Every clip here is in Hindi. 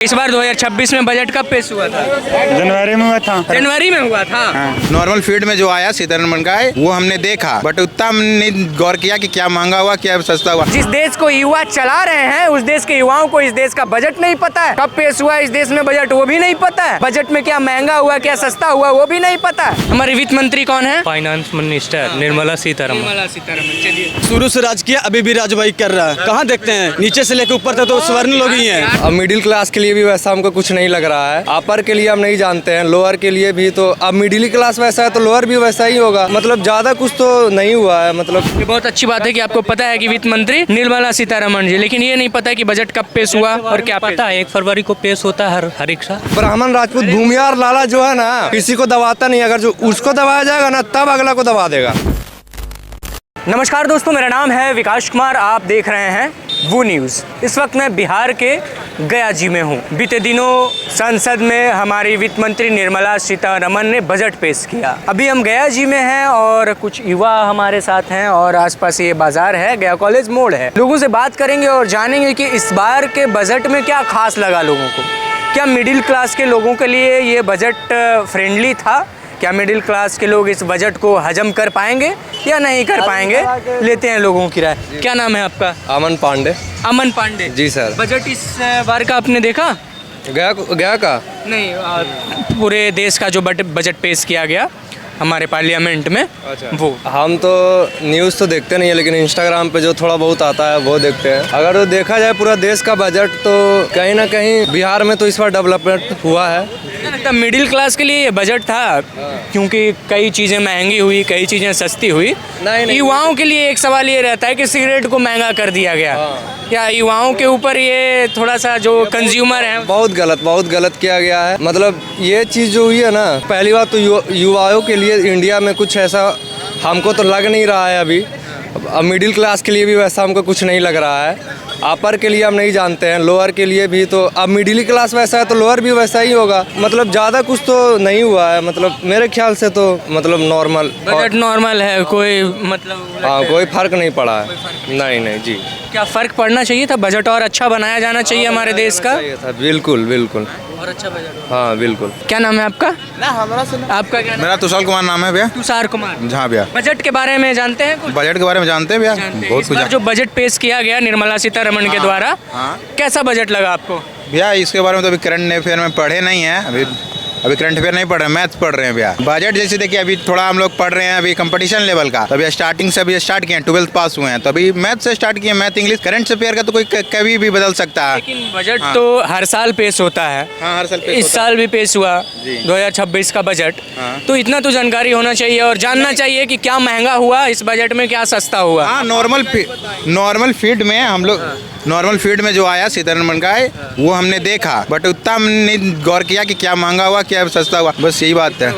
इस बार 2026 में बजट कब पेश हुआ था? जनवरी में हुआ था। जनवरी में हुआ था। नॉर्मल फीड में जो आया सीतारमण का है वो हमने देखा, बट उतना हमने गौर किया कि क्या महंगा हुआ क्या सस्ता हुआ। जिस देश को युवा चला रहे हैं उस देश के युवाओं को इस देश का बजट नहीं पता है। कब पेश हुआ इस देश में बजट वो भी नहीं पता है। बजट में क्या महंगा हुआ क्या सस्ता हुआ वो भी नहीं पता है। हमारे वित्त मंत्री कौन है? Finance minister Nirmala Sitharaman. चलिए, शुरू से राज किया, अभी भी राज भाई कर रहा है। कहाँ देखते हैं नीचे से लेकर ऊपर तक तो स्वर्ण लोग ही हैं। अब मिडिल क्लास के लिए भी वैसा हमको कुछ नहीं लग रहा है। अपर के लिए हम नहीं जानते हैं, लोअर के लिए भी। तो अब मिडिल क्लास वैसा है तो लोअर भी वैसा ही होगा। मतलब ज्यादा कुछ तो नहीं हुआ है। मतलब ये बहुत अच्छी बात है कि आपको पता है कि वित्त मंत्री निर्मला सीतारमण जी, लेकिन ये नहीं पता है कि बजट कब पेश हुआ और क्या पता है 1 फरवरी को पेश होता है हर एक साल। ब्राह्मण राजपूत भूमियार लाला जो है ना, किसी को दबाता नहीं। अगर जो उसको दबाया जाएगा ना तब अगला को दबा देगा। नमस्कार दोस्तों, मेरा नाम है विकास कुमार। आप देख रहे हैं वो न्यूज़। इस वक्त मैं बिहार के गया जी में हूँ। बीते दिनों संसद में हमारी वित्त मंत्री निर्मला सीतारमण ने बजट पेश किया। अभी हम गया जी में हैं और कुछ युवा हमारे साथ हैं और आसपास ये बाजार है, गया कॉलेज मोड़ है। लोगों से बात करेंगे और जानेंगे कि इस बार के बजट में क्या खास लगा लोगों को। क्या मिडिल क्लास के लोगों के लिए ये बजट फ्रेंडली था? क्या मिडिल क्लास के लोग इस बजट को हजम कर पाएंगे या नहीं कर पाएंगे? लेते हैं लोगों की राय। क्या नाम है आपका? अमन पांडे। अमन पांडे जी सर। बजट इस बार का आपने देखा? गया का नहीं, पूरे देश का जो बजट पेश किया गया हमारे पार्लियामेंट में। अच्छा। वो हम तो न्यूज़ तो देखते नहीं है, लेकिन इंस्टाग्राम पे जो थोड़ा बहुत आता है वो देखते हैं। अगर वो देखा जाए पूरा देश का बजट तो कहीं ना कहीं बिहार में तो इस बार डेवलपमेंट हुआ है। क्या लगता है मिडिल क्लास के लिए ये बजट था? क्योंकि कई चीज़ें महंगी हुई, कई चीज़ें सस्ती हुई। नहीं। युवाओं के लिए एक सवाल ये रहता है कि सिगरेट को महंगा कर दिया गया। क्या युवाओं के ऊपर ये थोड़ा सा जो कंज्यूमर है बहुत गलत किया गया है। मतलब ये चीज़ जो हुई है ना, पहली बात तो युवाओं के लिए इंडिया में कुछ ऐसा हमको तो लग नहीं रहा है अभी। अब मिडिल क्लास के लिए भी वैसा हमको कुछ नहीं लग रहा है। अपर के लिए हम नहीं जानते हैं, लोअर के लिए भी। तो अब मिडिल क्लास वैसा है तो लोअर भी वैसा ही होगा। मतलब ज़्यादा कुछ तो नहीं हुआ है। मतलब मेरे ख्याल से तो मतलब नॉर्मल बजट नॉर्मल है। कोई मतलब हाँ, कोई फर्क नहीं पड़ा है। नहीं जी। क्या फर्क पड़ना चाहिए था? बजट और अच्छा बनाया जाना चाहिए हमारे देश का। बिल्कुल और अच्छा बजट। हाँ बिल्कुल। क्या नाम है आपका? आपका क्या नाम? मेरा तुषार कुमार नाम है भैया। तुषार कुमार। हाँ भैया। बजट के बारे में जानते हैं कुछ? बजट के बारे में जानते हैं भैया? बहुत इस कुछ बार जो बजट पेश किया गया निर्मला सीतारमण के द्वारा, कैसा बजट लगा आपको? भैया इसके बारे में तो अभी करंट अफेयर में पढ़े नहीं है। अभी करंट अफेयर नहीं पढ़ रहे हैं, मैथ्स पढ़ रहे हैं भैया। बजट जैसे देखिए अभी थोड़ा हम लोग पढ़ रहे हैं अभी कंपटीशन लेवल का। तो अभी स्टार्टिंग से अभी स्टार्ट किए हैं, 12th पास हुए हैं तो अभी मैथ से स्टार्ट किए। मैथ इंग्लिश करंट अफेयर का तो कोई कभी भी बदल सकता है। लेकिन बजट तो हर साल पेश होता है। हाँ, हर साल पेश इस होता साल भी पेश हुआ 2026 का बजट। हाँ। तो इतना तो जानकारी होना चाहिए और जानना चाहिए कि क्या महंगा हुआ इस बजट में, क्या सस्ता हुआ। हाँ, नॉर्मल फीड में हम लोग नॉर्मल फीड में जो आया सीतारमण का है वो हमने देखा, बट उतना हमने गौर किया कि क्या महंगा हुआ क्या सस्ता हुआ। बस यही बात है,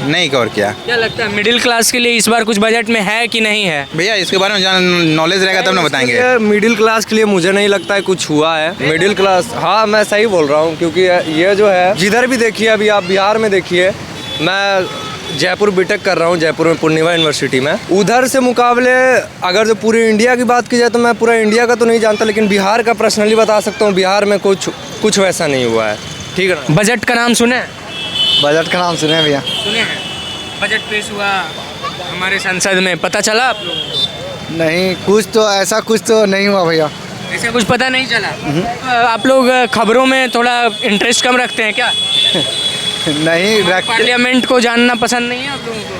नहीं गौर किया। क्या लगता है मिडिल क्लास के लिए इस बार कुछ बजट में है कि नहीं है? भैया इसके बारे में नॉलेज रहेगा तब ना बताएंगे। मिडिल क्लास के लिए मुझे नहीं लगता है कुछ हुआ है। मिडिल क्लास, हाँ मैं सही बोल रहा हूँ। क्योंकि ये जो है जिधर भी देखिए, अभी आप बिहार में देखिए, मैं जयपुर बीटेक कर रहा हूँ, जयपुर में पूर्णिमा यूनिवर्सिटी में। उधर से मुकाबले अगर जो पूरी इंडिया की बात की जाए तो मैं पूरा इंडिया का तो नहीं जानता, लेकिन बिहार का पर्सनली बता सकता हूँ। बिहार में कुछ वैसा नहीं हुआ है। ठीक है ना? बजट का नाम सुने? बजट का नाम सुने भैया? सुने हैं। बजट पेश हुआ हमारे संसद में, पता चला आप लोगों को? नहीं, कुछ तो नहीं हुआ भैया। ऐसा कुछ पता नहीं चला? आप लोग खबरों में थोड़ा इंटरेस्ट कम रखते हैं क्या? नहीं पार्लियामेंट को जानना पसंद नहीं है आप लोगों को?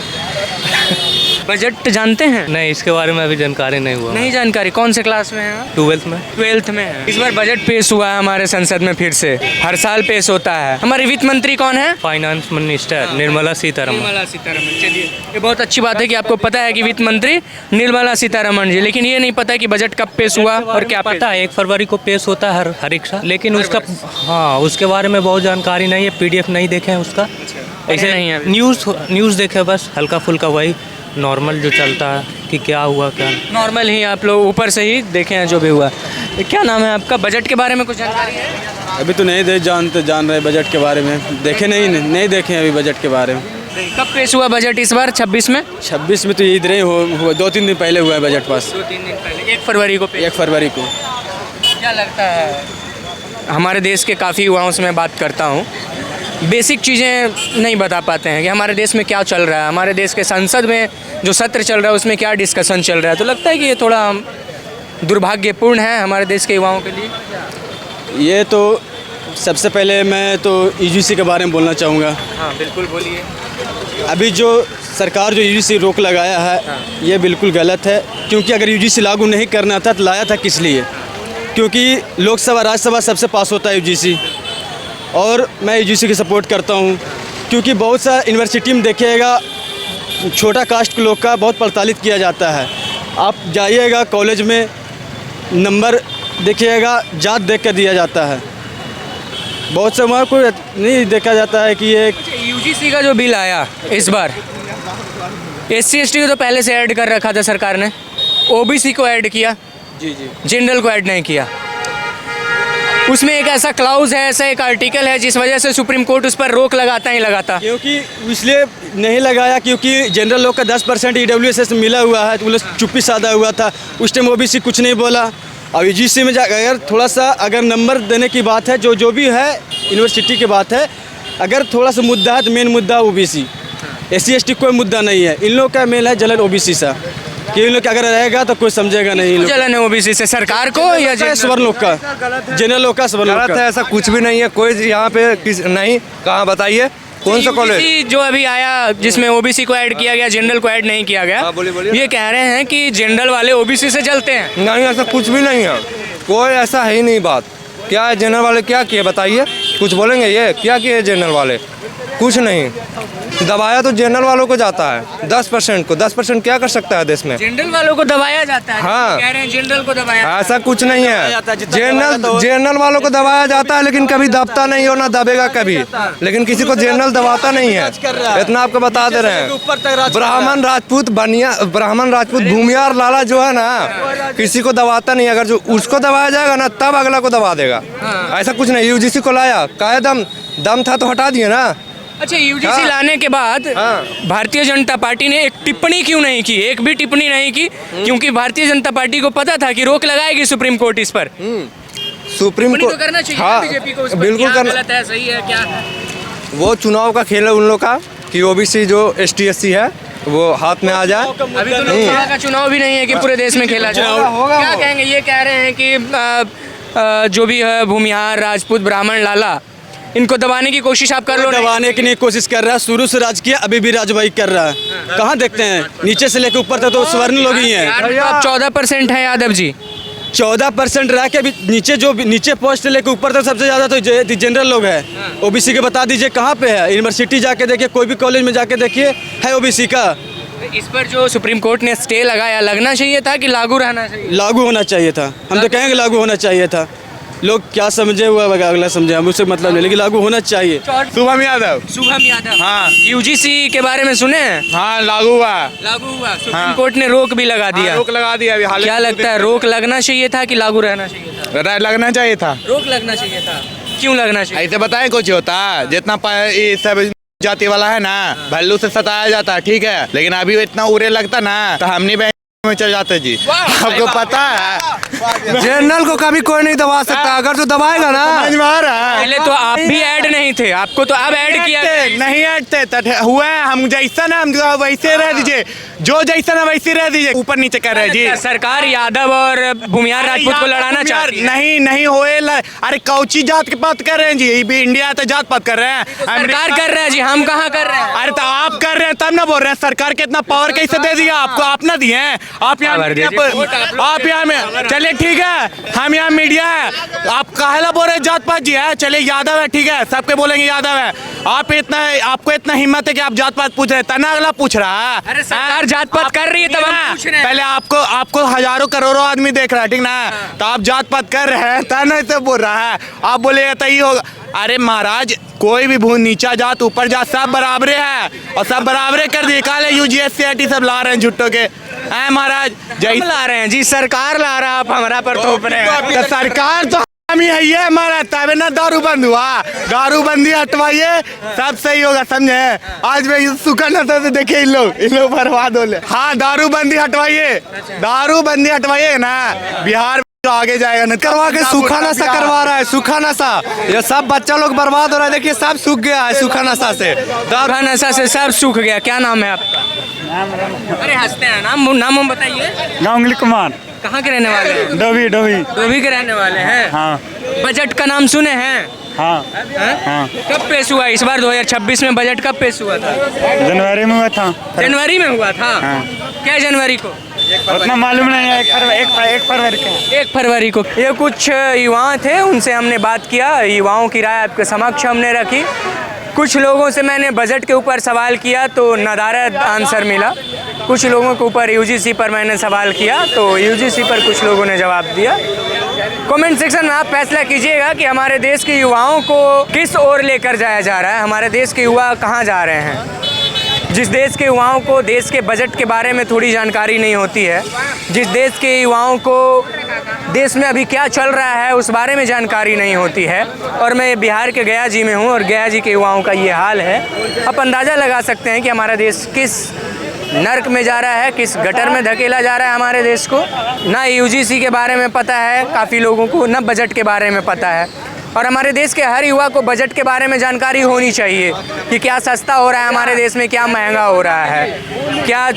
बजट जानते हैं? नहीं, इसके बारे में अभी जानकारी नहीं हुआ। नहीं जानकारी। कौन से क्लास में है? 12th में। 12th में है। इस बार बजट पेश हुआ है हमारे संसद में, फिर से हर साल पेश होता है। हमारे वित्त मंत्री कौन है? Finance minister Nirmala Sitharaman. चलिए, ये बहुत अच्छी बात है कि आपको पता है कि वित्त मंत्री निर्मला सीतारमण जी, लेकिन ये नहीं पता कि बजट कब पेश हुआ और क्या पता है 1 फरवरी को पेश होता है हर एक साल। लेकिन उसका हाँ उसके बारे में बहुत जानकारी नहीं है। PDF नहीं देखे हैं उसका। ऐसे नहीं है। न्यूज़ देखे बस हल्का फुल्का, वही नॉर्मल जो चलता है कि क्या हुआ क्या। नॉर्मल ही आप लोग ऊपर से ही देखे हैं जो भी हुआ। क्या नाम है आपका? बजट के बारे में कुछ जानकारी है? अभी तो नहीं जान रहे बजट के बारे में। देखे नहीं देखे अभी बजट के बारे में। कब पेश हुआ बजट इस बार 26 में? 26 में तो इधर ही हुआ 2-3 दिन पहले हुआ है बजट पास। 2-3 दिन पहले 1 फरवरी को। 1 फरवरी को। क्या लगता है हमारे देश के काफ़ी युवाओं से मैं बात करता हूँ, बेसिक चीज़ें नहीं बता पाते हैं कि हमारे देश में क्या चल रहा है, हमारे देश के संसद में जो सत्र चल रहा है उसमें क्या डिस्कशन चल रहा है। तो लगता है कि ये थोड़ा दुर्भाग्यपूर्ण है हमारे देश के युवाओं के लिए। ये तो सबसे पहले मैं तो यूजीसी के बारे में बोलना चाहूँगा। हाँ बिल्कुल बोलिए। अभी जो सरकार जो यूजीसी रोक लगाया है ये बिल्कुल गलत है, क्योंकि अगर यूजीसी लागू नहीं करना था तो लाया था किस लिए? क्योंकि लोकसभा राज्यसभा सबसे पास होता है यूजीसी, और मैं यूजीसी की सपोर्ट करता हूँ। क्योंकि बहुत सा यूनिवर्सिटी में देखिएगा छोटा कास्ट के लोग का बहुत प्रताड़ित किया जाता है। आप जाइएगा कॉलेज में नंबर देखिएगा जात देख कर दिया जाता है, बहुत से वहाँ को नहीं देखा जाता है कि ये यूजीसी का जो बिल आया इस बार, SC ST को तो पहले से ऐड कर रखा था सरकार ने, OBC को ऐड किया, जी जी जनरल को ऐड नहीं किया। उसमें एक ऐसा क्लाउज है, ऐसा एक आर्टिकल है जिस वजह से सुप्रीम कोर्ट उस पर रोक लगाता ही लगाता। क्योंकि इसलिए नहीं लगाया क्योंकि जनरल लोग का 10% EWS मिला हुआ है, तो वो लोग चुप्पी साधा हुआ था। उस टाइम OBC कुछ नहीं बोला। अब यूजीसी में अगर थोड़ा सा अगर नंबर देने की बात है, जो भी है यूनिवर्सिटी की बात है, अगर थोड़ा सा मुद्दा है तो मेन मुद्दा OBC, SC ST कोई मुद्दा नहीं है। इन लोग का मेन है जलन OBC सा, कि इन लोग अगर रहेगा तो कोई समझेगा नहीं। जलन है OBC से सरकार को या स्वर्ण लोग का, जनरल लोग का, स्वर्ण लोग गलत का। है, ऐसा कुछ भी नहीं है। कोई यहाँ पे नहीं, कहाँ बताइए कौन सा कॉलेज? UGC जो अभी आया जिसमें OBC को ऐड किया गया, जनरल को ऐड नहीं किया गया, हाँ, बोलिए। ये कह रहे हैं कि जनरल वाले OBC से जलते हैं। नहीं, ऐसा कुछ भी नहीं है, कोई ऐसा है ही नहीं बात। क्या है जनरल वाले क्या किए बताइए? कुछ बोलेंगे ये क्या किए जनरल वाले? कुछ नहीं, दबाया तो जनरल वालों को जाता है 10% को। 10% क्या कर सकता है देश में? जनरल वालों को दबाया जाता है। हाँ। कह रहे हैं जनरल को दबाया। ऐसा कुछ नहीं है, जनरल वालों को दबाया जाता है, लेकिन कभी दबता नहीं हो ना दबेगा कभी। लेकिन किसी को जनरल दबाता नहीं है, इतना आपको बता दे रहे हैं। ब्राह्मण राजपूत भूमियार लाला जो है ना, किसी को दबाता नहीं। अगर जो उसको दबाया जाएगा ना तब अगला को दबा देगा। ऐसा कुछ नहीं। यूजीसी को लाया, काहे दम था तो हटा दिए ना। अच्छा, यूजीसी लाने के बाद भारतीय जनता पार्टी ने एक टिप्पणी क्यों नहीं की? एक भी टिप्पणी नहीं की, क्योंकि भारतीय जनता पार्टी को पता था कि रोक लगाएगी सुप्रीम कोर्ट इस पर। सुप्रीम तो कोर्ट करना चाहिए हाँ, बीजेपी को, बिल्कुल करना। गलत है सही है क्या? वो चुनाव का खेल है उन लोग का कि OBC जो ST SC है वो हाथ में आ जाए। अभी तो लोकसभा का चुनाव भी नहीं है कि पूरे देश में खेला जाए। क्या कहेंगे? ये कह रहे हैं कि जो भी है भूमिहार राजपूत ब्राह्मण लाला, इनको दबाने की कोशिश आप कर लो। दबाने की नहीं कोशिश कर रहा है, शुरू से राज किया, अभी भी राजभाई कर रहा है। कहाँ देखते हैं नीचे से लेकर ऊपर तक तो स्वर्ण लोग ही हैं। आप 14% है यादव जी। 14% रह के अभी नीचे जो नीचे पोस्ट से लेकर ऊपर तक सबसे ज़्यादा तो जनरल लोग है। OBC के बता दीजिए कहाँ पे है? यूनिवर्सिटी जाके देखिए, कोई भी कॉलेज में जाके देखिए, है OBC का। इस पर जो सुप्रीम कोर्ट ने स्टे लगाया, लगना चाहिए था कि लागू रहना चाहिए? लागू होना चाहिए था। हम तो कहेंगे लागू होना चाहिए था। लोग क्या समझे हुआ अगला समझे, हम उससे मतलब नहीं, लेकिन लागू होना चाहिए। शुभम यादव। शुभम यादव, हाँ। यूजीसी के बारे में सुने हैं? हाँ, लागू हुआ। लागू हुआ, सुप्रीम कोर्ट ने रोक भी लगा दिया। रोक लगा दिया अभी। हाल क्या लगता है, रोक लगना चाहिए था कि लागू रहना चाहिए था? लगना चाहिए था। रोक लगना चाहिए था। क्यों लगना चाहिए? ऐसे बताए कुछ होता, जितना ये सब जाति वाला है ना, भल्लू से सताया जाता है, ठीक है, लेकिन अभी इतना उड़े लगता ना तो हमने बैंक में चल जाते जी। आपको पता है जनरल को कभी कोई नहीं दबा सकता, अगर तो दबाएगा ना। पहले तो आप भी ऐड नहीं थे, आपको तो अब ऐड किया। नहीं ऐड थे, हुआ है हम जैसा ना, हम वैसे रह दीजिए, जो जैसा ना वैसे रह दीजिए, ऊपर नीचे कर रहे जी। सरकार यादव और भूमिहार राजपूत को लड़ाना चाहती है। नहीं होए। अरे कौची जात की बात कर रहे हैं जी? भी इंडिया तो जात पात कर रहे हैं, सरकार कर रहा है जी, हम कहाँ कर रहे हैं? अरे तो आप कर रहे हैं तब ना बोल रहे हैं। सरकार के इतना पावर कैसे दे दिया आपको? आप ना दिए हैं। आप यहाँ में चलिए ठीक है, हम यहाँ मीडिया है, आप काहेला बोल रहे जात पात जी है? चलिए यादव है, ठीक है, सबके बोलेंगे यादव है। आपको इतना हिम्मत है कि आप जात पात पूछ रहे हैं, तना अगला पूछ रहा है। अरे सरकार जात पात कर रही है तब हम पूछ रहे हैं। पहले आपको हजारों करोड़ों आदमी देख रहा है, ठीक ना, तो आप जात पात कर रहे हैं, तना तो बोल रहा है, आप बोलेगा तो ये होगा। अरे महाराज, कोई भी भून नीचा जात ऊपर जात सब बराबरे है, और सब बराबरे कर दिए। काले UGS CIT सब ला रहे हैं झुट्टो के। महाराज हम ला रहे हैं जी, सरकार ला रहा है, आप हमारा पर थोप रहे हैं। तो सरकार तो हम ही है ये हमारा, तब ना दारू बंद हुआ। दारू बंदी हटवाइए, सब सही होगा, समझे? आज में सुकन से देखिए इन लोग बर्बाद हो ले। हाँ, दारू बंदी हटवाइए, दारू बंदी हटवाइए ना। बिहार जो आगे जाएगा नहीं करवा के सूखा नशा करवा रहा है, सूखा नशा। ये सब बच्चा लोग बर्बाद हो रहा है, देखिए सब सूख गया है सूखा नशा से। सूखा नशा से सब सूख गया। क्या नाम है आपका? अरे हंसते हैं, नाम बताइए। गांगुली कुमार, कहाँ के रहने वाले हैं? डोभी डोभी। डोभी के रहने वाले हैं। हाँ बजट का नाम सुने हैं? हाँ हैं? हाँ। कब पेश हुआ इस बार 2026 में बजट कब पेश हुआ था? जनवरी में हुआ था। जनवरी में हुआ था। हाँ। क्या जनवरी को? उतना मालूम नहीं है, एक फरवरी का। 1 फरवरी को। ये कुछ युवा थे, उनसे हमने बात किया, युवाओं की राय आपके समक्ष हमने रखी। कुछ लोगों से मैंने बजट के ऊपर सवाल किया तो नदारद आंसर मिला। कुछ लोगों के ऊपर यूजीसी पर मैंने सवाल किया तो यूजीसी पर कुछ लोगों ने जवाब दिया। कमेंट सेक्शन में आप फैसला कीजिएगा कि हमारे देश के युवाओं को किस ओर लेकर जाया जा रहा है, हमारे देश के युवा कहाँ जा रहे हैं। जिस देश के युवाओं को देश के बजट के बारे में थोड़ी जानकारी नहीं होती है, जिस देश के युवाओं को देश में अभी क्या चल रहा है उस बारे में जानकारी नहीं होती है, और मैं बिहार के गया जी में हूँ और गया जी के युवाओं का ये हाल है। आप अंदाज़ा लगा सकते हैं कि हमारा देश किस नर्क में जा रहा है, किस गटर में धकेला जा रहा है हमारे देश को। ना यूजीसी के बारे में पता है काफ़ी लोगों को, ना बजट के बारे में पता है। और हमारे देश के हर युवा को बजट के बारे में जानकारी होनी चाहिए कि क्या सस्ता हो रहा है हमारे देश में, क्या महंगा हो रहा है, क्या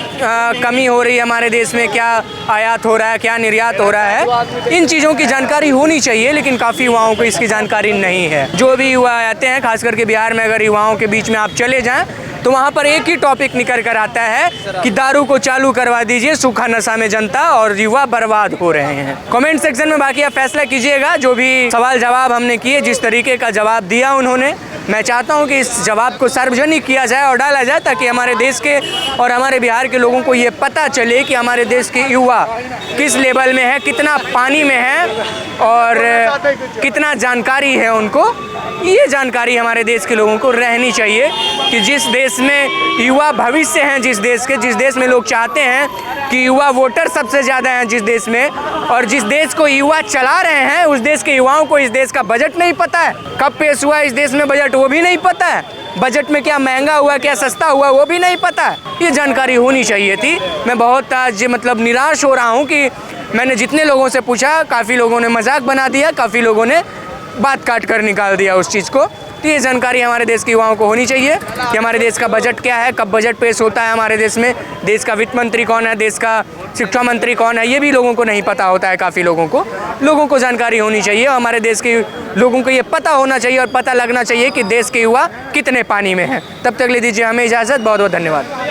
कमी हो रही है हमारे देश में, क्या आयात हो रहा है, क्या निर्यात हो रहा है। इन चीज़ों की जानकारी होनी चाहिए, लेकिन काफ़ी युवाओं को इसकी जानकारी नहीं है। जो भी युवा आते हैं, खास करके बिहार में अगर युवाओं के बीच में आप चले जाएँ तो वहाँ पर एक ही टॉपिक निकल कर आता है कि दारू को चालू करवा दीजिए, सूखा नशा में जनता और युवा बर्बाद हो रहे हैं। कमेंट सेक्शन में बाकी आप फैसला कीजिएगा। जो भी सवाल जवाब हमने किए, जिस तरीके का जवाब दिया उन्होंने, मैं चाहता हूं कि इस जवाब को सार्वजनिक किया जाए और डाला जाए ताकि हमारे देश के और हमारे बिहार के लोगों को ये पता चले कि हमारे देश के युवा किस लेवल में है, कितना पानी में है और कितना जानकारी है उनको। ये जानकारी हमारे देश के लोगों को रहनी चाहिए कि जिस देश में युवा भविष्य हैं, जिस देश में लोग चाहते हैं कि युवा वोटर सबसे ज़्यादा हैं जिस देश में, और जिस देश को युवा चला रहे हैं उस देश के युवाओं को इस देश का बजट नहीं पता है। कब पेश हुआ इस देश में बजट वो भी नहीं पता है। बजट में क्या महंगा हुआ, क्या सस्ता हुआ वो भी नहीं पता है। ये जानकारी होनी चाहिए थी। मैं बहुत आज निराश हो रहा हूँ कि मैंने जितने लोगों से पूछा, काफ़ी लोगों ने मजाक बना दिया, काफ़ी लोगों ने बात काट कर निकाल दिया उस चीज़ को। तो ये जानकारी हमारे देश के युवाओं को होनी चाहिए कि हमारे देश का बजट क्या है, कब बजट पेश होता है हमारे देश में, देश का वित्त मंत्री कौन है, देश का शिक्षा मंत्री कौन है, ये भी लोगों को नहीं पता होता है। काफ़ी लोगों को जानकारी होनी चाहिए और हमारे देश के लोगों को ये पता होना चाहिए और पता लगना चाहिए कि देश के युवा कितने पानी में हैं। तब तक ले दीजिए हमें इजाज़त। बहुत बहुत धन्यवाद।